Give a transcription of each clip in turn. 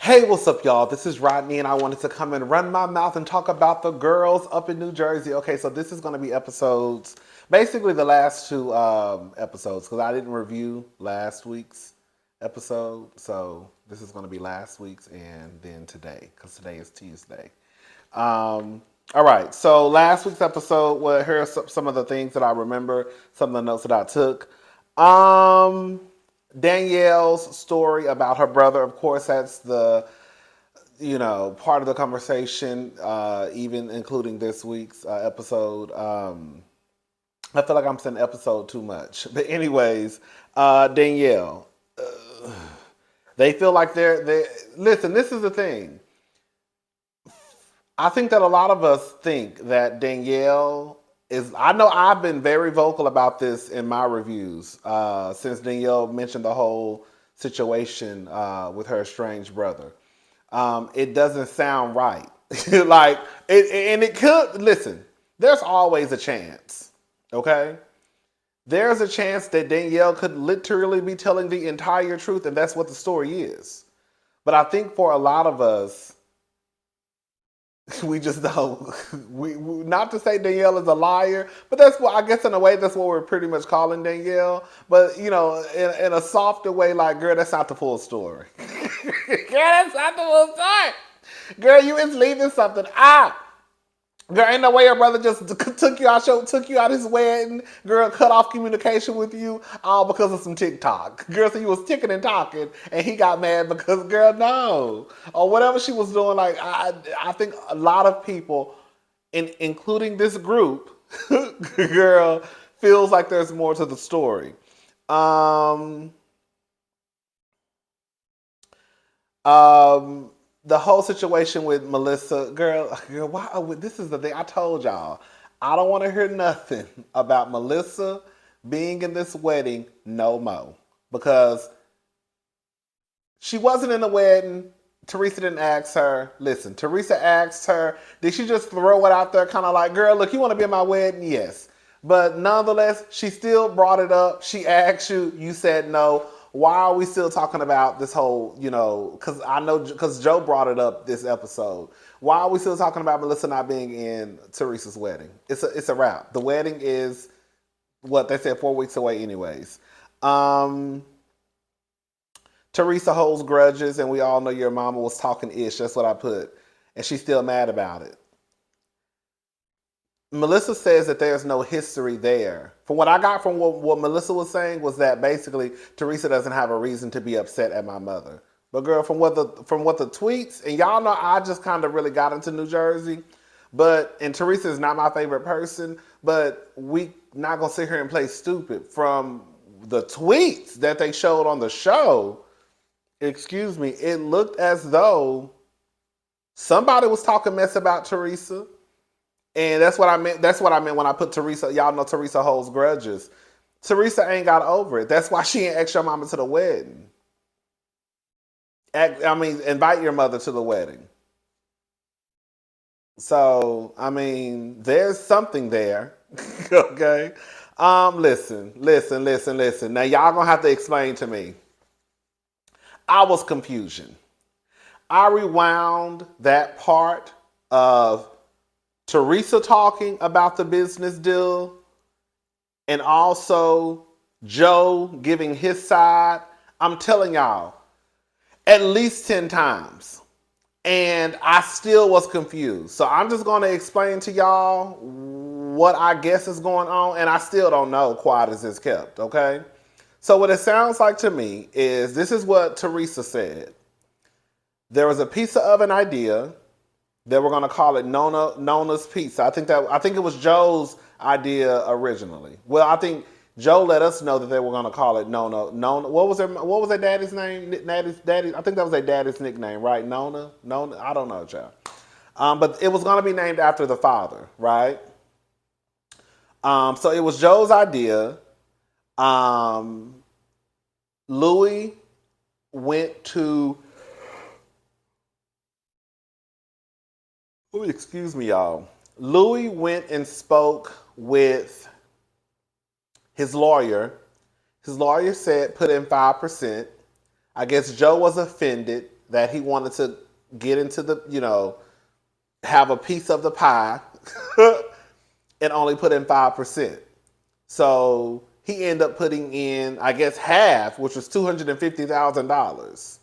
Hey, what's up, y'all? This is Rodney, and I wanted to come and run my mouth and talk about the girls up in New Jersey. Okay, so this is going to be episodes, basically the last two episodes, because I didn't review last week's episode. So this is going to be last week's and then today, because today is Tuesday. All right, so last week's episode, well, here are some of the things that I remember, some of the notes that I took. Um, Danielle's story about her brother, of course, that's the part of the conversation, even including this week's episode. I feel like I'm saying episode too much, but anyways, Danielle, they feel like they listen. This is the thing. I think that a lot of us think that Danielle is. I know I've been very vocal about this in my reviews since Danielle mentioned the whole situation with her estranged brother. It doesn't sound right. Like and it could. Listen, there's always a chance. Okay, there's a chance that Danielle could literally be telling the entire truth, and that's what the story is. But I think for a lot of us, we just don't. We not to say Danielle is a liar, but that's what I guess in a way that's what we're pretty much calling Danielle. But in a softer way, like girl, that's not the full story. Girl, that's not the full story. Girl, you is leaving something out. Girl, ain't no way your brother just took you out his wedding. Girl, cut off communication with you all because of some TikTok. Girl, so you was ticking and talking, and he got mad because, girl, no, or whatever she was doing. Like I think a lot of people, including this group, girl, feels like there's more to the story. Um, um, the whole situation with Melissa, girl, why? This is the thing I told y'all. I don't want to hear nothing about Melissa being in this wedding no more because she wasn't in the wedding. Teresa didn't ask her. Listen, Teresa asked her. Did she just throw it out there, kind of like, "Girl, look, you want to be in my wedding?" Yes, but nonetheless, she still brought it up. She asked you. You said no. Why are we still talking about this whole, because I know, because Joe brought it up this episode. Why are we still talking about Melissa not being in Teresa's wedding? It's a wrap. The wedding is what they said 4 weeks away, anyways. Um, Teresa holds grudges, and we all know your mama was talking ish. That's what I put, and she's still mad about it. Melissa says that there's no history there. From what I got from what Melissa was saying was that basically Teresa doesn't have a reason to be upset at my mother. But girl, from what the tweets, and y'all know I just kind of really got into New Jersey, and Teresa is not my favorite person, but we not gonna sit here and play stupid. From the tweets that they showed on the show, excuse me, it looked as though somebody was talking mess about Teresa. And that's what I meant. That's what I meant when I put Teresa. Y'all know Teresa holds grudges. Teresa ain't got over it. That's why she ain't asked your mama to the wedding. Invite your mother to the wedding. So, there's something there. Okay. Listen. Now y'all gonna have to explain to me. I was confusion. I rewound that part of Teresa talking about the business deal and also Joe giving his side. I'm telling y'all, at least 10 times. And I still was confused. So I'm just going to explain to y'all what I guess is going on. And I still don't know, quiet as it's kept, okay? So what it sounds like to me is this is what Teresa said. There was a pizza oven idea. They were gonna call it Nona's Pizza. I think it was Joe's idea originally. Well, I think Joe let us know that they were gonna call it Nona. What was their daddy's name? Daddy. I think that was their daddy's nickname, right? Nona. I don't know, child. But it was gonna be named after the father, right? So it was Joe's idea. Louis went to. Ooh, excuse me, y'all. Louis went and spoke with his lawyer. His lawyer said put in 5%. I guess Joe was offended that he wanted to get into the, have a piece of the pie and only put in 5%. So he ended up putting in, I guess, half, which was $250,000.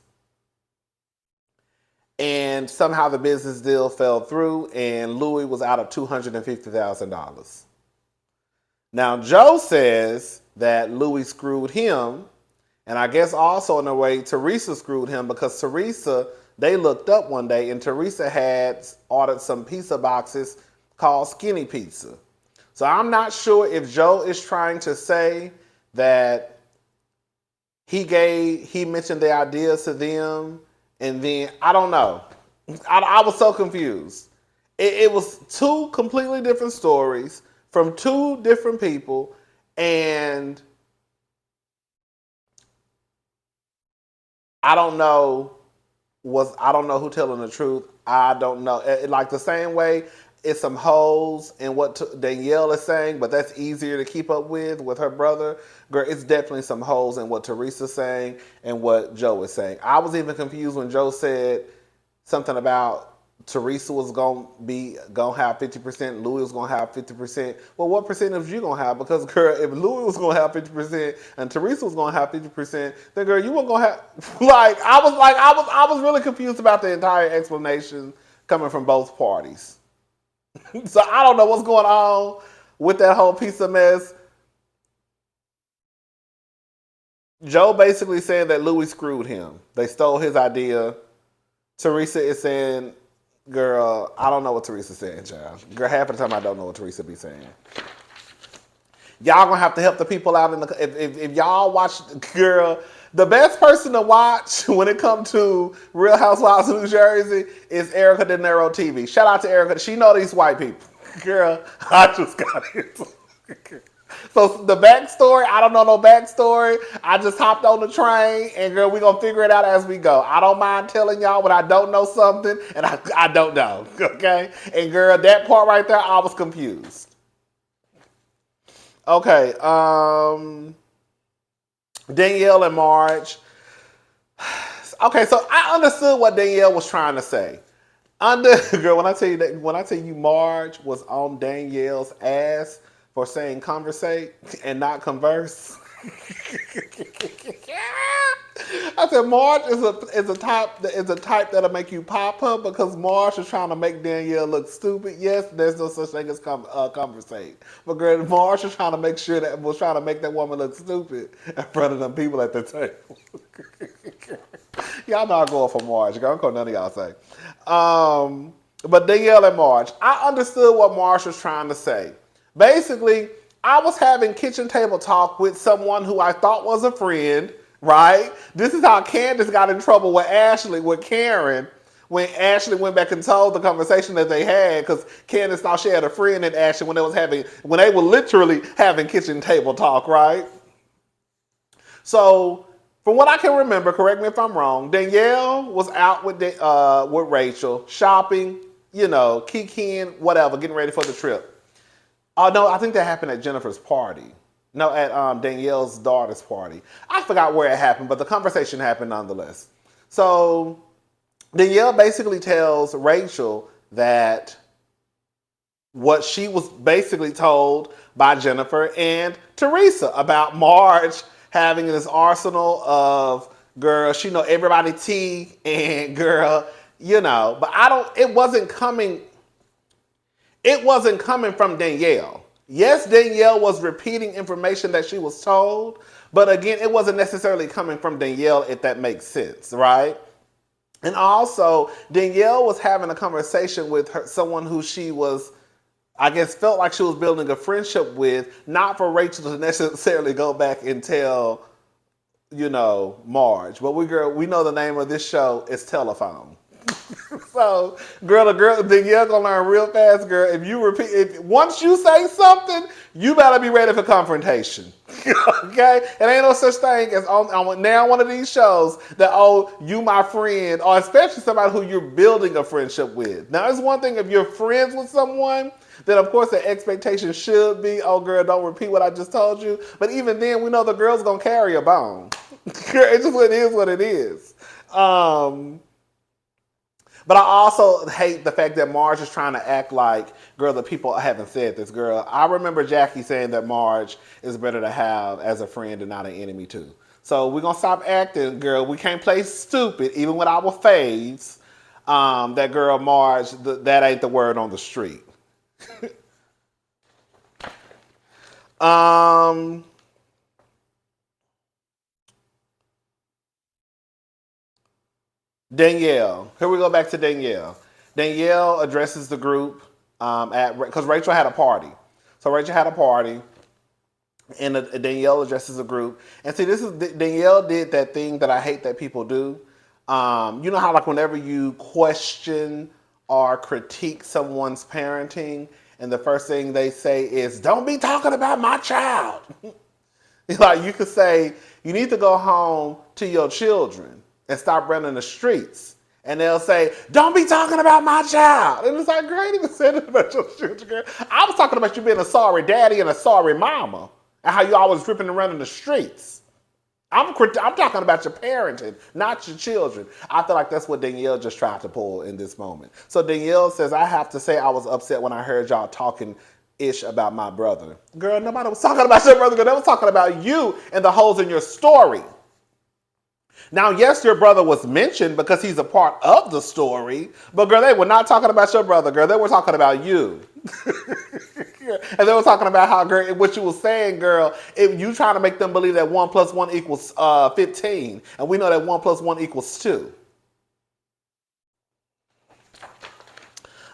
And somehow the business deal fell through and Louis was out of $250,000. Now, Joe says that Louis screwed him. And I guess also in a way, Teresa screwed him because Teresa, they looked up one day and Teresa had ordered some pizza boxes called Skinny Pizza. So I'm not sure if Joe is trying to say that he mentioned the idea to them and then, I don't know. I was so confused. It was two completely different stories from two different people, and I don't know who telling the truth. I don't know. Like the same way, it's some holes in what Danielle is saying, but that's easier to keep up with her brother. Girl, it's definitely some holes in what Teresa's saying and what Joe is saying. I was even confused when Joe said something about Teresa was gonna have 50%, Louis was gonna have 50%. Well, what percentage you gonna have? Because girl, if Louis was gonna have 50% and Teresa was gonna have 50%, then girl, you weren't gonna have I was really confused about the entire explanation coming from both parties. So I don't know what's going on with that whole piece of mess. Joe basically saying that Louis screwed him. They stole his idea. Teresa is saying, girl, I don't know what Teresa's saying, child. Girl, half of the time I don't know what Teresa be saying. Y'all gonna have to help the people out if y'all watch, girl. The best person to watch when it comes to Real Housewives of New Jersey is Erica De Niro TV. Shout out to Erica. She know these white people. Girl, I just got it. So the backstory, I don't know no backstory. I just hopped on the train and girl, we gonna figure it out as we go. I don't mind telling y'all when I don't know something and I don't know, okay? And girl, that part right there, I was confused. Okay, Danielle and Marge. Okay, so I understood what Danielle was trying to say. Girl, when I tell you Marge was on Danielle's ass for saying conversate and not converse. I said Marge is a type that'll make you pop her because Marge is trying to make Danielle look stupid. Yes, there's no such thing as conversate. But girl, Marge was trying to make that woman look stupid in front of them people at the table. Y'all know I'm going for Marge. Girl, I'm going none of y'all say. But Danielle and Marge, I understood what Marge was trying to say. Basically, I was having kitchen table talk with someone who I thought was a friend, right? This is how Candace got in trouble with Karen, when Ashley went back and told the conversation that they had, because Candace thought she had a friend in Ashley when they were literally having kitchen table talk, right? So, from what I can remember, correct me if I'm wrong, Danielle was out with Rachel, shopping, kikiing, whatever, getting ready for the trip. Oh, no, I think that happened at Jennifer's party. No, at Danielle's daughter's party. I forgot where it happened, but the conversation happened nonetheless. So Danielle basically tells Rachel that what she was basically told by Jennifer and Teresa about Marge having this arsenal of, girl, she know everybody tea and girl, but it wasn't coming from Danielle. Yes, Danielle was repeating information that she was told, but again, it wasn't necessarily coming from Danielle, if that makes sense, right? And also, Danielle was having a conversation with someone who she was, I guess, felt like she was building a friendship with, not for Rachel to necessarily go back and tell, Marge. But we know the name of this show is Telephone. So, Danielle gonna learn real fast, girl. Once you say something, you better be ready for confrontation. Okay? It ain't no such thing as on now one of these shows that, oh, you my friend, or especially somebody who you're building a friendship with. Now, it's one thing if you're friends with someone, then of course the expectation should be, oh girl, don't repeat what I just told you. But even then, we know the girl's gonna carry a bone. Girl, it's just what it is. But I also hate the fact that Marge is trying to act like, girl, the people haven't said this, girl. I remember Jackie saying that Marge is better to have as a friend and not an enemy too. So we're gonna stop acting, girl. We can't play stupid, even with our faves. That girl Marge, that ain't the word on the street. um, Danielle. Here we go back to Danielle. Danielle addresses the group because Rachel had a party. So Rachel had a party, and Danielle addresses the group. And see, this is Danielle did that thing that I hate that people do. You know how like whenever you question or critique someone's parenting, and the first thing they say is, "Don't be talking about my child." Like you could say, "You need to go home to your children and stop running the streets." And they'll say, "Don't be talking about my child." And it's like, girl, I ain't even said it about your children, girl. I was talking about you being a sorry daddy and a sorry mama, and how you always ripping and running the streets. I'm talking about your parenting, not your children. I feel like that's what Danielle just tried to pull in this moment. So Danielle says, "I have to say I was upset when I heard y'all talking ish about my brother." Girl, nobody was talking about your brother. Girl, they was talking about you and the holes in your story. Now, yes, your brother was mentioned because he's a part of the story, but girl, they were not talking about your brother, girl. They were talking about you. And they were talking about how, girl, what you were saying, girl, if you trying to make them believe that 1 + 1 = 15, and we know that 1 + 1 = 2.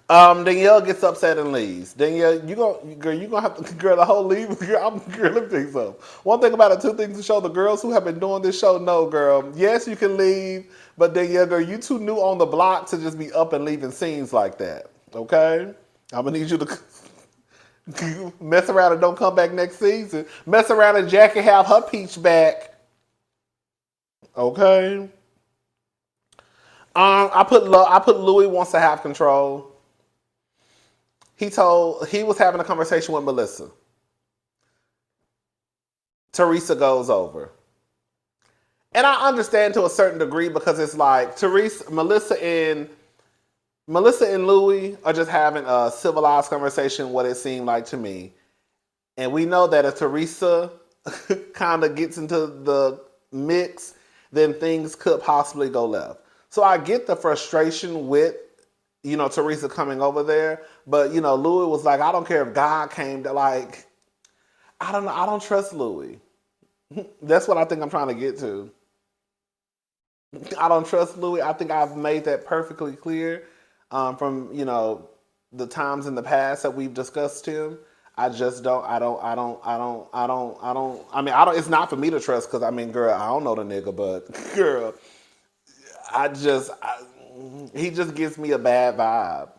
Danielle gets upset and leaves. Danielle, you gonna have to, girl, the whole leave. Girl, let me tell you something. One thing about it, two things to show the girls who have been doing this show know, girl. Yes, you can leave, but Danielle, girl, you too new on the block to just be up and leaving scenes like that. Okay, I'm gonna need you to mess around and don't come back next season. Mess around and Jackie have her peach back. Okay. I put Louis wants to have control. He was having a conversation with Melissa. Teresa goes over. And I understand to a certain degree because it's like Melissa and Louis are just having a civilized conversation, what it seemed like to me. And we know that if Teresa kind of gets into the mix, then things could possibly go left. So I get the frustration with Teresa coming over there. But, Louis was like, I don't care if God came to, like, I don't know. I don't trust Louis. That's what I think I'm trying to get to. I don't trust Louis. I think I've made that perfectly clear from, the times in the past that we've discussed him. I just don't, I don't, it's not for me to trust because, girl, I don't know the nigga, but, girl, he just gives me a bad vibe.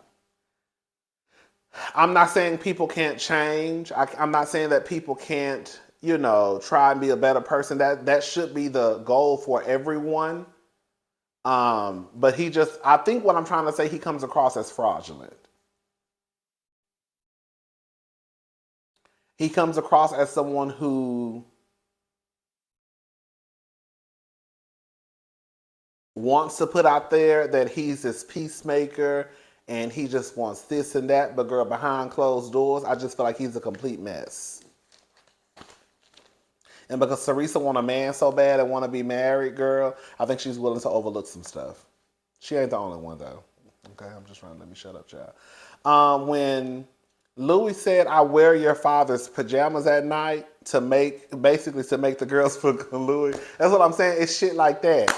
I'm not saying people can't change. I'm not saying that people can't, try and be a better person. That should be the goal for everyone. But I think what I'm trying to say, he comes across as fraudulent. He comes across as someone who wants to put out there that he's this peacemaker and he just wants this and that, but girl, behind closed doors, I just feel like he's a complete mess. And because Teresa want a man so bad and want to be married, girl, I think she's willing to overlook some stuff. She ain't the only one though. Okay, I'm just trying to let me shut up, child. When Louis said, "I wear your father's pajamas at night" to make the girls feel good, Louis. That's what I'm saying. It's shit like that.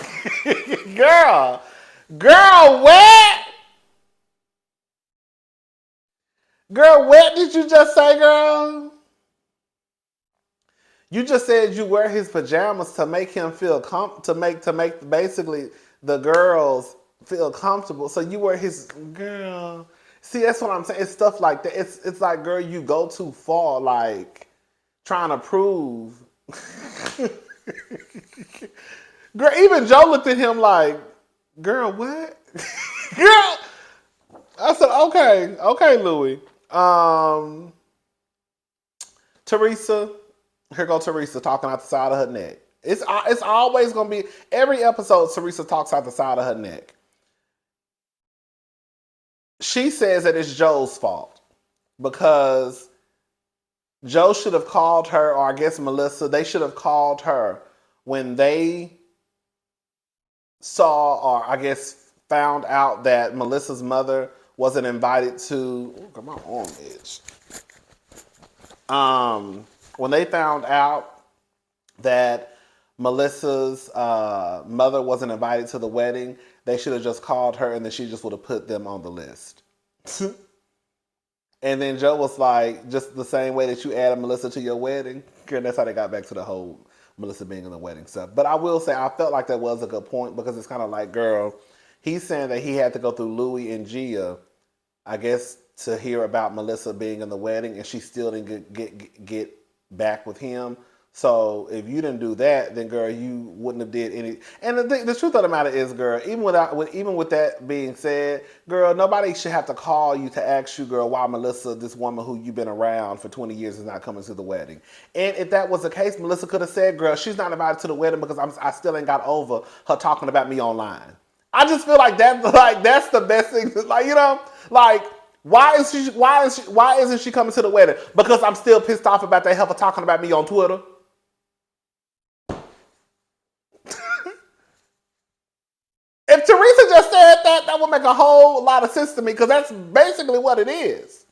Girl, what? Girl, what did you just say, girl? You just said you wear his pajamas to make him feel to make basically the girls feel comfortable. So you wear his girl. See, that's what I'm saying. It's stuff like that. It's like, girl, you go too far, like trying to prove. Girl, even Joe looked at him like, girl, what? Girl. I said, okay, Louis. Teresa, here go Teresa talking out the side of her neck. It's always gonna be every episode. Teresa talks out the side of her neck. she says that it's Joe's fault because Joe should have called her, or I guess Melissa, they should have called her when they saw, or I guess found out that Melissa's mother wasn't invited to. Oh, come on, arm edge. When they found out that Melissa's mother wasn't invited to the wedding, they should have just called her and then she just would have put them on the list. And then Joe was like, just the same way that you added Melissa to your wedding. And that's how they got back to the whole Melissa being in the wedding stuff. But I will say, I felt like that was a good point because it's kind of like, girl, he's saying that he had to go through Louis and Gia, I guess, to hear about Melissa being in the wedding, and she still didn't get back with him. So if you didn't do that, then girl, you wouldn't have did any. And the truth of the matter is, girl, even with that being said, girl, nobody should have to call you to ask you, girl, why Melissa, this woman who you've been around for 20 years, is not coming to the wedding. And if that was the case, Melissa could have said, girl, she's not invited to the wedding because I still ain't got over her talking about me online. I just feel like that's the best thing. Like, you know, like. Why isn't she coming to the wedding? Because I'm still pissed off about that heifer talking about me on Twitter. If Teresa just said that, that would make a whole lot of sense to me because that's basically what it is.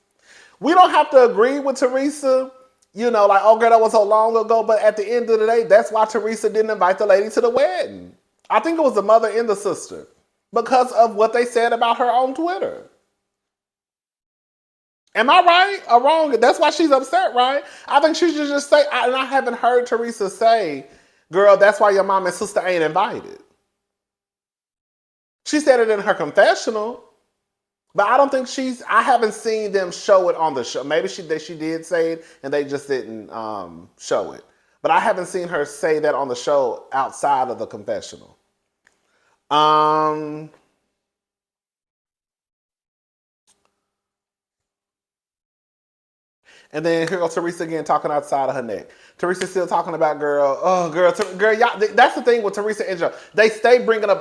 We don't have to agree with Teresa, you know, like, oh girl, that was so long ago, but at the end of the day, that's why Teresa didn't invite the lady to the wedding. I think it was the mother and the sister because of what they said about her on Twitter. Am I right or wrong? That's why she's upset, right? I think she should just say, and I haven't heard Teresa say, girl, that's why your mom and sister ain't invited. She said it in her confessional, but I don't think I haven't seen them show it on the show. Maybe she did say it and they just didn't show it. But I haven't seen her say that on the show outside of the confessional. And then here goes Teresa again talking outside of her neck. Teresa's still talking about girl. Oh, girl, y'all. That's the thing with Teresa and Joe. They stay bringing up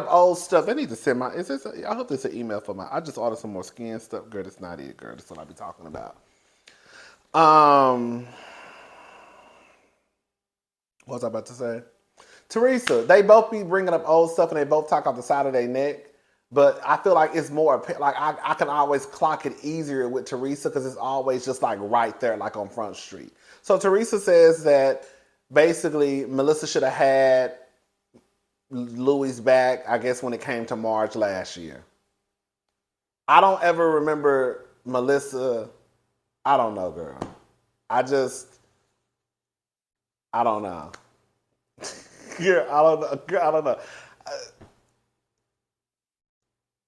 old stuff. They need to send my. I hope this is an email for my. I just ordered some more skin stuff. Girl, that's not it, girl. That's what I be talking about. What was I about to say? Teresa, they both be bringing up old stuff and they both talk off the side of their neck. But I feel like it's more, like I can always clock it easier with Teresa because it's always just like right there, like on Front Street. So Teresa says that basically Melissa should have had Louis back, I guess, when it came to March last year. I don't ever remember Melissa. I don't know, girl. I don't know. Yeah, I don't know.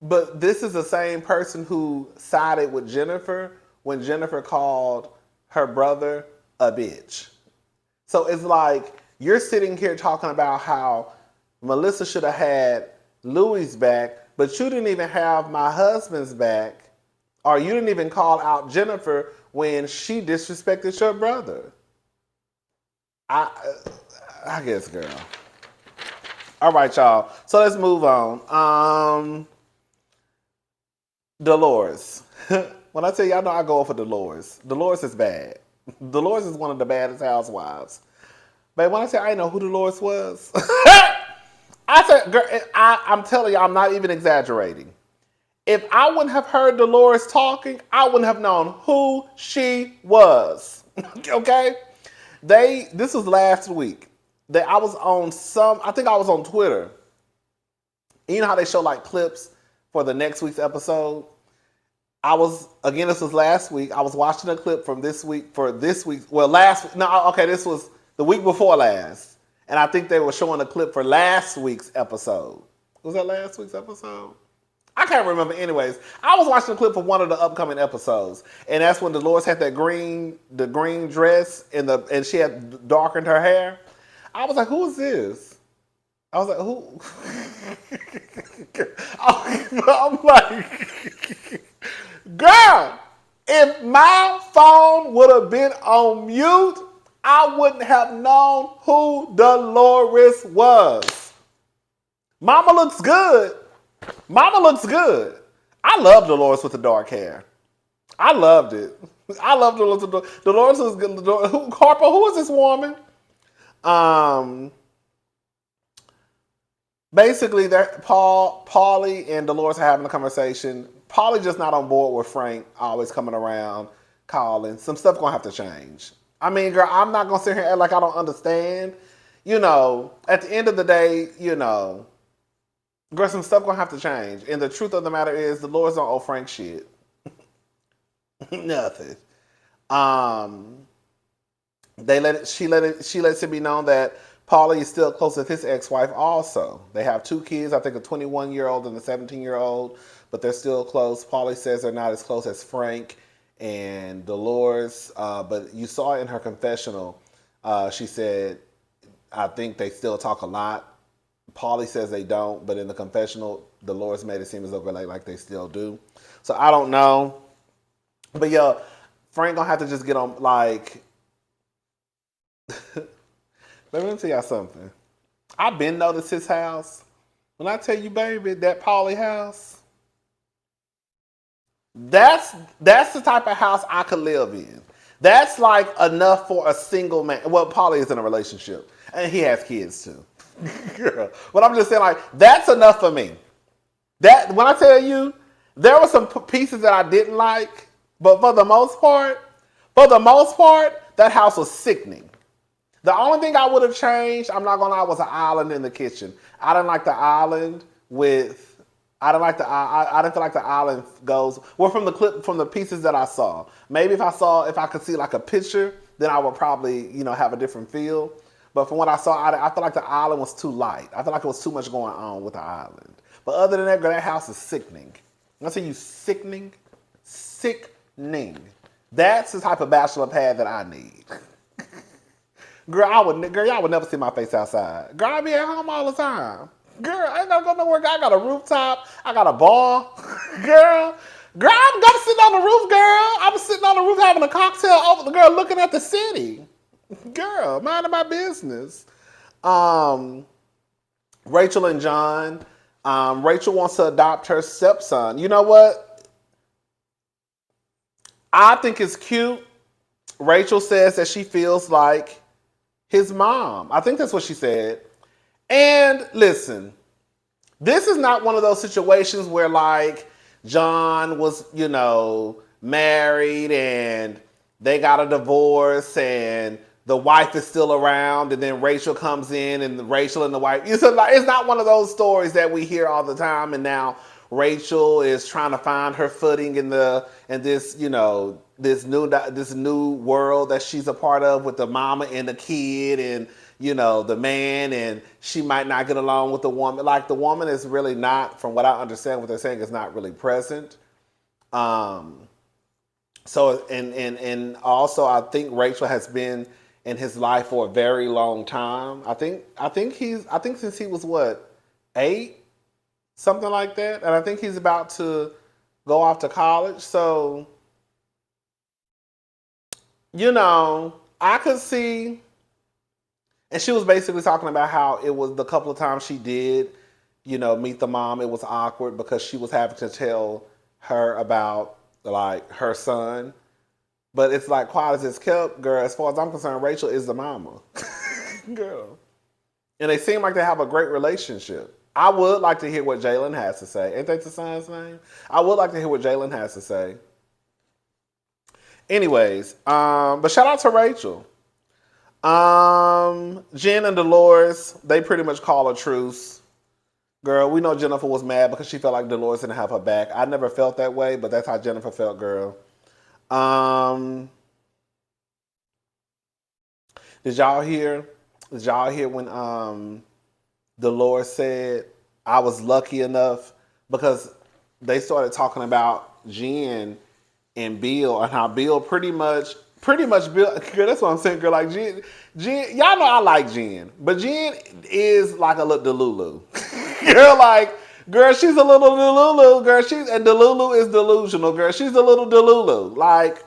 But this is the same person who sided with Jennifer when Jennifer called her brother a bitch. So it's like you're sitting here talking about how Melissa should have had Louis back, but you didn't even have my husband's back, or you didn't even call out Jennifer when she disrespected your brother. I guess, girl. All right, y'all. So let's move on. Dolores. When I tell you, I know I go for Dolores. Dolores is bad. Dolores is one of the baddest housewives. But when I say I didn't know who Dolores was, I said, girl, I'm telling you, I'm not even exaggerating. If I wouldn't have heard Dolores talking, I wouldn't have known who she was. Okay? This was last week. I was on Twitter. You know how they show like clips for the next week's episode? This was last week. I was watching a clip from this week this was the week before last. And I think they were showing a clip for last week's episode. Was that last week's episode? I can't remember. Anyways, I was watching a clip for one of the upcoming episodes. And that's when Dolores had the green dress and she had darkened her hair. I was like, who is this? I was like, who? I'm like, girl, if my phone would have been on mute, I wouldn't have known who Dolores was. Mama looks good. I love Dolores with the dark hair. I loved it. I loved Dolores. Dolores was good. Harper, who is this woman? Um, Basically, Paulie and Dolores are having a conversation. Paulie just not on board with Frank always coming around, calling. Some stuff gonna have to change. I mean, girl, I'm not gonna sit here and act like I don't understand. At the end of the day, girl, some stuff gonna have to change. And the truth of the matter is, Dolores don't owe Frank shit. Nothing. Um, she lets it be known that Paulie is still close with his ex-wife also. They have 2 kids, I think a 21-year-old and a 17-year-old, but they're still close. Paulie says they're not as close as Frank and Dolores, but you saw in her confessional, she said, I think they still talk a lot. Paulie says they don't, but in the confessional, Dolores made it seem as though like they still do. So I don't know. But yeah, Frank gonna have to just get on, like... Let me tell y'all something. I've been noticed his house. When I tell you, baby, that Paulie house, that's the type of house I could live in. That's like enough for a single man. Well, Paulie is in a relationship, and he has kids too. Girl, but I'm just saying, like, that's enough for me. That when I tell you, there were some pieces that I didn't like, but for the most part, that house was sickening. The only thing I would have changed, I'm not gonna lie, was an island in the kitchen. I didn't like the island I didn't feel like the island goes, well, from the pieces that I saw. Maybe if I could see like a picture, then I would probably, have a different feel. But from what I saw, I feel like the island was too light. I feel like it was too much going on with the island. But other than that, girl, that house is sickening. When I say you sickening, that's the type of bachelor pad that I need. Girl, y'all would never see my face outside. Girl, I be at home all the time. Girl, I ain't gotta go nowhere. I got a rooftop. I got a bar. Girl, I'm gonna sit on the roof, girl. I'm sitting on the roof having a cocktail over the girl looking at the city. Girl, minding my business. Rachel and John. Rachel wants to adopt her stepson. You know what? I think it's cute. Rachel says that she feels like his mom. I think that's what she said. And listen, this is not one of those situations where like John was, married and they got a divorce and the wife is still around and then Rachel comes in and Rachel and the wife. It's not one of those stories that we hear all the time and now Rachel is trying to find her footing in this new world that she's a part of with the mama and the kid and the man, and she might not get along with the woman. Like the woman is really not, from what I understand, what they're saying is not really present. So and also I think Rachel has been in his life for a very long time. I think since he was 8. Something like that. And I think he's about to go off to college. So, I could see. And she was basically talking about how it was the couple of times she did, meet the mom. It was awkward because she was having to tell her about, like, her son. But it's like, quiet as it's kept, girl. As far as I'm concerned, Rachel is the mama. Girl. And they seem like they have a great relationship. I would like to hear what Jalen has to say. Ain't that the son's name? I would like to hear what Jalen has to say. Anyways, but shout out to Rachel. Jen and Dolores, they pretty much call a truce. Girl, we know Jennifer was mad because she felt like Dolores didn't have her back. I never felt that way, but that's how Jennifer felt, girl. Did y'all hear when Dolores said, I was lucky enough, because they started talking about Jen and Bill and how Bill pretty much Bill, girl, that's what I'm saying, girl, like Jen, y'all know I like Jen, but Jen is like a little Delulu. Girl, she's a little Delulu, girl, and Delulu is delusional, girl, she's a little Delulu. Like,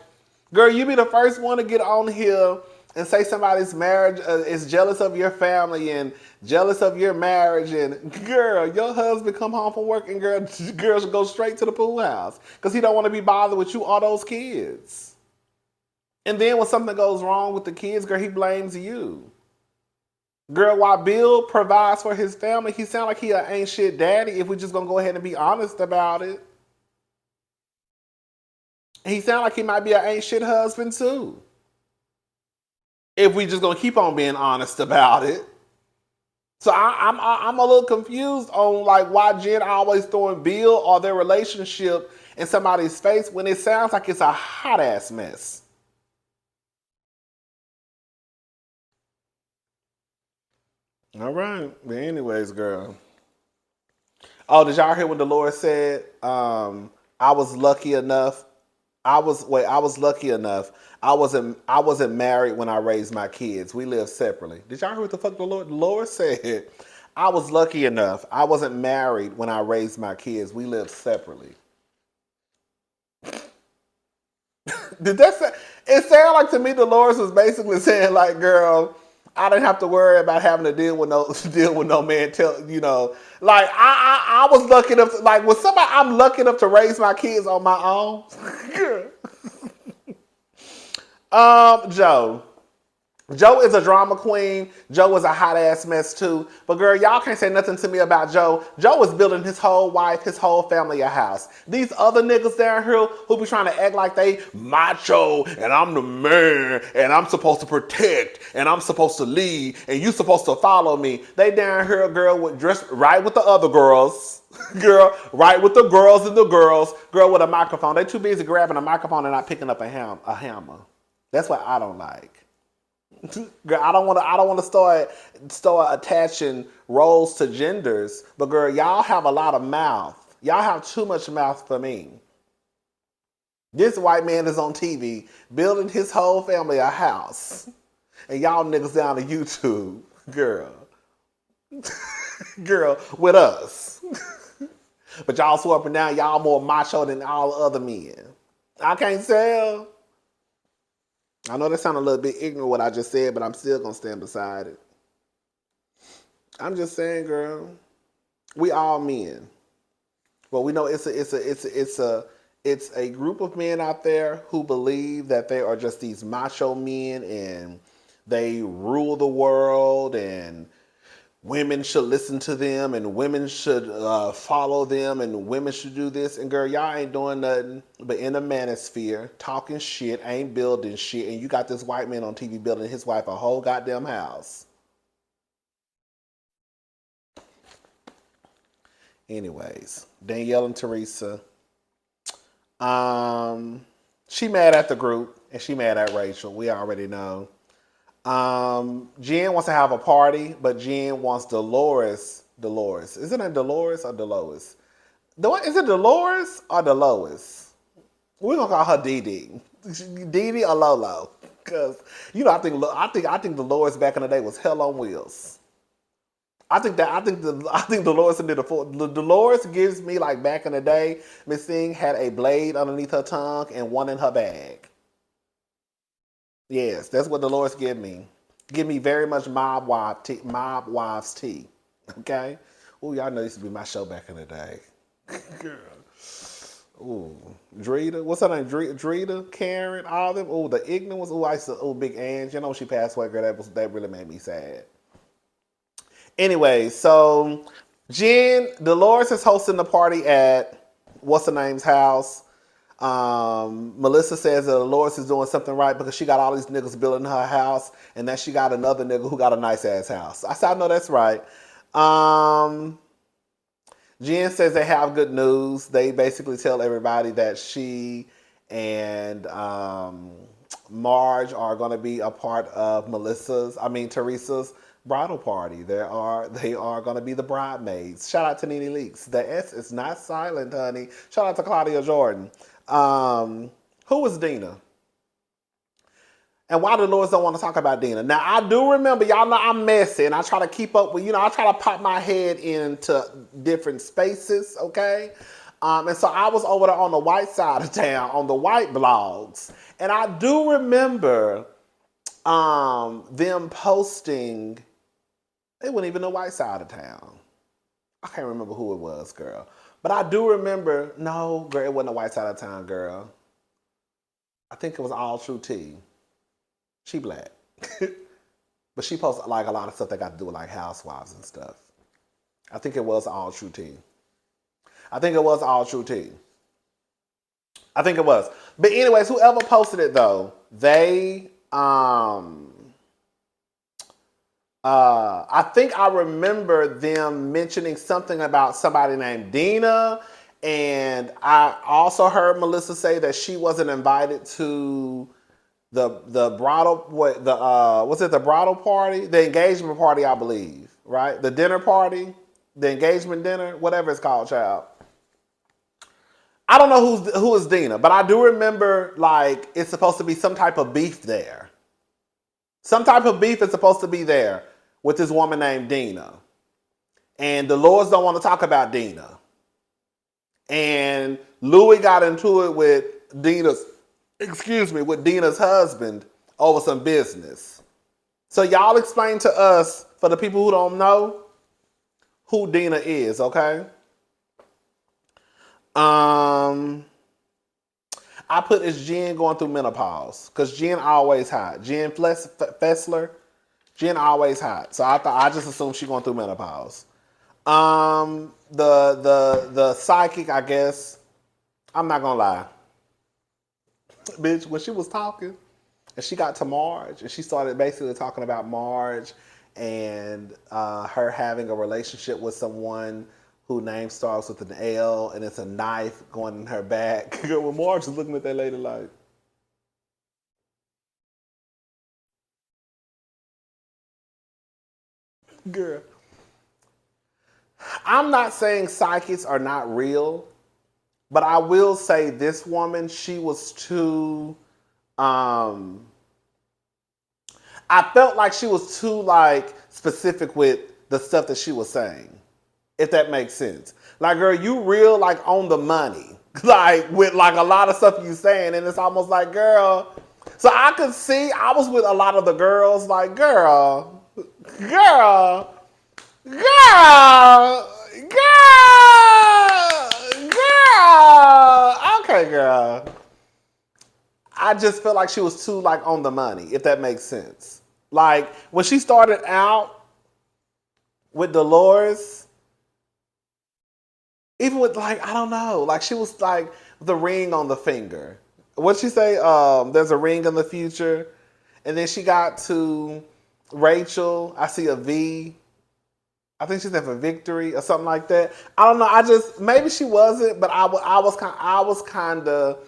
girl, you be the first one to get on here and say somebody's marriage is jealous of your family and jealous of your marriage, and girl, your husband come home from work and girls go straight to the pool house because he don't want to be bothered with you or those kids. And then when something goes wrong with the kids, girl, he blames you. Girl, while Bill provides for his family, he sound like he an ain't shit daddy if we just gonna go ahead and be honest about it. He sound like he might be an ain't shit husband too. If we just gonna keep on being honest about it. So I'm a little confused on like why Jen always throwing Bill or their relationship in somebody's face when it sounds like it's a hot ass mess. All right. But anyways, girl. Oh, did y'all hear what Dolores said? I was lucky enough. I was lucky enough. I wasn't married when I raised my kids. We lived separately. Did y'all hear what the fuck Dolores said? I was lucky enough. I wasn't married when I raised my kids. We lived separately. Did that say, it sounded like to me Dolores was basically saying like, girl, I didn't have to worry about having to deal with no deal with no man like I was lucky enough to, like with somebody I'm lucky enough to raise my kids on my own. Joe. Joe is a drama queen. Joe is a hot ass mess too. But girl, y'all can't say nothing to me about Joe. Joe is building his whole wife, his whole family a house. These other niggas down here who be trying to act like they macho and I'm the man and I'm supposed to protect and I'm supposed to lead and you supposed to follow me. They down here, girl, with dressed right with the other girls. Girl, right with the girls and the girls. Girl with a microphone. They too busy grabbing a microphone and not picking up a hammer. That's what I don't like. Girl, I don't want to start attaching roles to genders, but girl, y'all have a lot of mouth. Y'all have too much mouth for me. This white man is on TV building his whole family a house, and y'all niggas down to YouTube, girl, girl, with us. But y'all swear up and down, y'all more macho than all other men. I can't tell. I know that sounded a little bit ignorant what I just said, but I'm still gonna stand beside it. I'm just saying, girl, we all men, but we know it's a group of men out there who believe that they are just these macho men and they rule the world and women should listen to them and women should follow them and women should do this. And girl, y'all ain't doing nothing but in the manosphere, talking shit, ain't building shit. And you got this white man on TV building his wife a whole goddamn house. Anyways, Danielle and Teresa. She mad at the group and she mad at Rachel. We already know. Jen wants to have a party, but Jen wants Dolores. Isn't it Dolores or Dolores? Is it Dolores or Dolores? We're gonna call her Dee Dee. Dee Dee or Lolo. Cause I think Dolores back in the day was hell on wheels. I think Dolores did Dolores gives me like back in the day, Miss Thing had a blade underneath her tongue and one in her bag. Yes, that's what Dolores give me. Give me very much mob wives tea. Okay? Ooh, y'all know this used to be my show back in the day. Girl. Ooh. Drita. What's her name? Drita, Karen, all them. Ooh, the ignorant ones. Ooh, I used to, Big Ange. You know when she passed away, girl, that really made me sad. Anyway, so Dolores is hosting the party at what's her name's house. Melissa says that Dolores is doing something right because she got all these niggas building her house and then she got another nigga who got a nice ass house. I said, I know that's right. Jen says they have good news. They basically tell everybody that she and Marge are going to be a part of Teresa's bridal party. They are going to be the bridesmaids. Shout out to Nene Leakes. The S is not silent, honey. Shout out to Claudia Jordan. Who was Dina? And why the Lords don't want to talk about Dina? Now, I do remember, y'all know I'm messy, and I try to keep up with, I try to pop my head into different spaces, okay? And so I was over there on the white side of town, on the white blogs, and I do remember them posting, they weren't even the white side of town. I can't remember who it was, girl. But I do remember, no, girl, it wasn't the white side of town, girl. I think it was All True T. She black. But she posts like a lot of stuff that got to do with like Housewives and stuff. I think it was All True T. I think it was All True T. I think it was. But anyways, whoever posted it though, they I think I remember them mentioning something about somebody named Dina, and I also heard Melissa say that she wasn't invited to the bridal was it the bridal party, the engagement party, I believe, right? The dinner party, the engagement dinner, whatever it's called, child. I don't know who is Dina, but I do remember like it's supposed to be some type of beef there. Some type of beef is supposed to be there with this woman named Dina. And the Lords don't want to talk about Dina. And Louis got into it with Dina's husband over some business. So y'all explain to us, for the people who don't know, who Dina is, okay? I put is Jen going through menopause, because Jen always hot. Jen Fessler, Jen always hot. So I just assumed she going through menopause. The psychic, I guess, I'm not gonna lie. Bitch, when she was talking and she got to Marge and she started basically talking about Marge and her having a relationship with someone whose name starts with an L and it's a knife going in her back. When Marge is looking at that lady like, girl. I'm not saying psychics are not real, but I will say this woman, she was too, I felt like she was too like specific with the stuff that she was saying, if that makes sense. Like, girl, you real like on the money, like with like a lot of stuff you saying, and it's almost like, girl. So I could see, I was with a lot of the girls, like, girl, girl, girl, okay, girl. I just felt like she was too like on the money, if that makes sense. Like when she started out with Dolores, even with like, I don't know, like she was like the ring on the finger. What'd she say? There's a ring in the future. And then she got to Rachel. I see a V. I think she said for victory or something like that. I don't know. I just, maybe she wasn't, but I was kind of,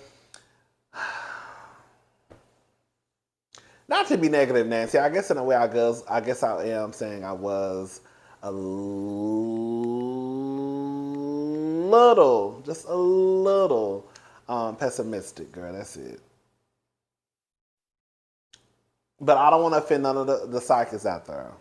not to be negative, Nancy. I guess in a way I guess I am saying I was a little, just a little pessimistic, girl. That's it. But I don't want to offend none of the psychics out there.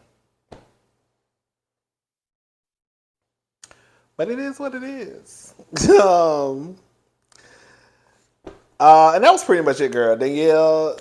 But it is what it is. And that was pretty much it, girl. Danielle,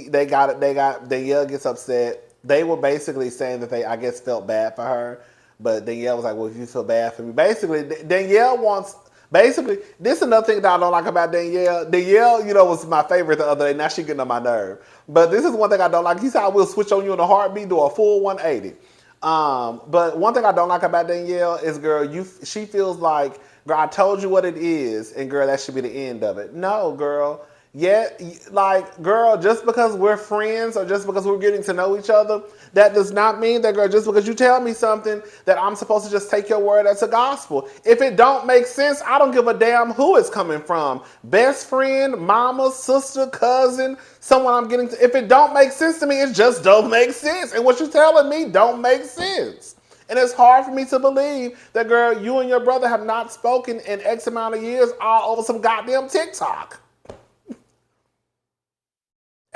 Danielle gets upset. They were basically saying that they, I guess, felt bad for her. But Danielle was like, well, if you feel bad for me. Basically, Danielle wants, basically, this is another thing that I don't like about Danielle. Danielle, was my favorite the other day. Now she's getting on my nerve. But this is one thing I don't like. He said, I will switch on you in a heartbeat, do a full 180. But one thing I don't like about Danielle is, girl, she feels like, girl, I told you what it is, and girl, that should be the end of it. No, girl. Yeah, like, girl, just because we're friends or just because we're getting to know each other, that does not mean that, girl, just because you tell me something that I'm supposed to just take your word as a gospel. If it don't make sense, I don't give a damn who it's coming from. Best friend, mama, sister, cousin, someone I'm getting to. If it don't make sense to me, it just don't make sense. And what you're telling me don't make sense. And it's hard for me to believe that, girl, you and your brother have not spoken in X amount of years all over some goddamn TikTok.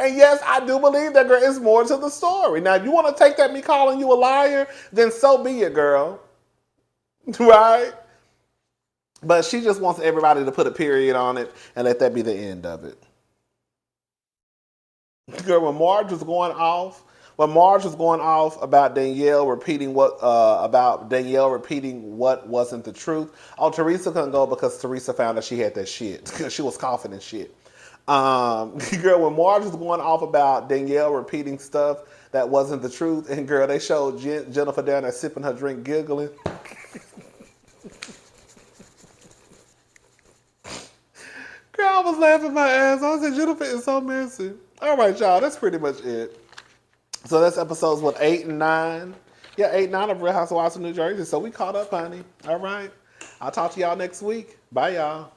And yes, I do believe that, girl, is more to the story. Now, if you want to take that me calling you a liar, then so be it, girl. Right? But she just wants everybody to put a period on it and let that be the end of it. Girl, when Marge was going off, about Danielle repeating what wasn't the truth. Oh, Teresa couldn't go because Teresa found out she had that shit because she was coughing and shit. Girl, when Marge was going off about Danielle repeating stuff that wasn't the truth, and girl, they showed Jennifer down there sipping her drink, giggling. Girl, I was laughing my ass. I said, Jennifer is so messy. All right, y'all, that's pretty much it. So that's episodes 8 and 9. Yeah, 8 and 9 of Real Housewives of New Jersey. So we caught up, honey. All right. I'll talk to y'all next week. Bye, y'all.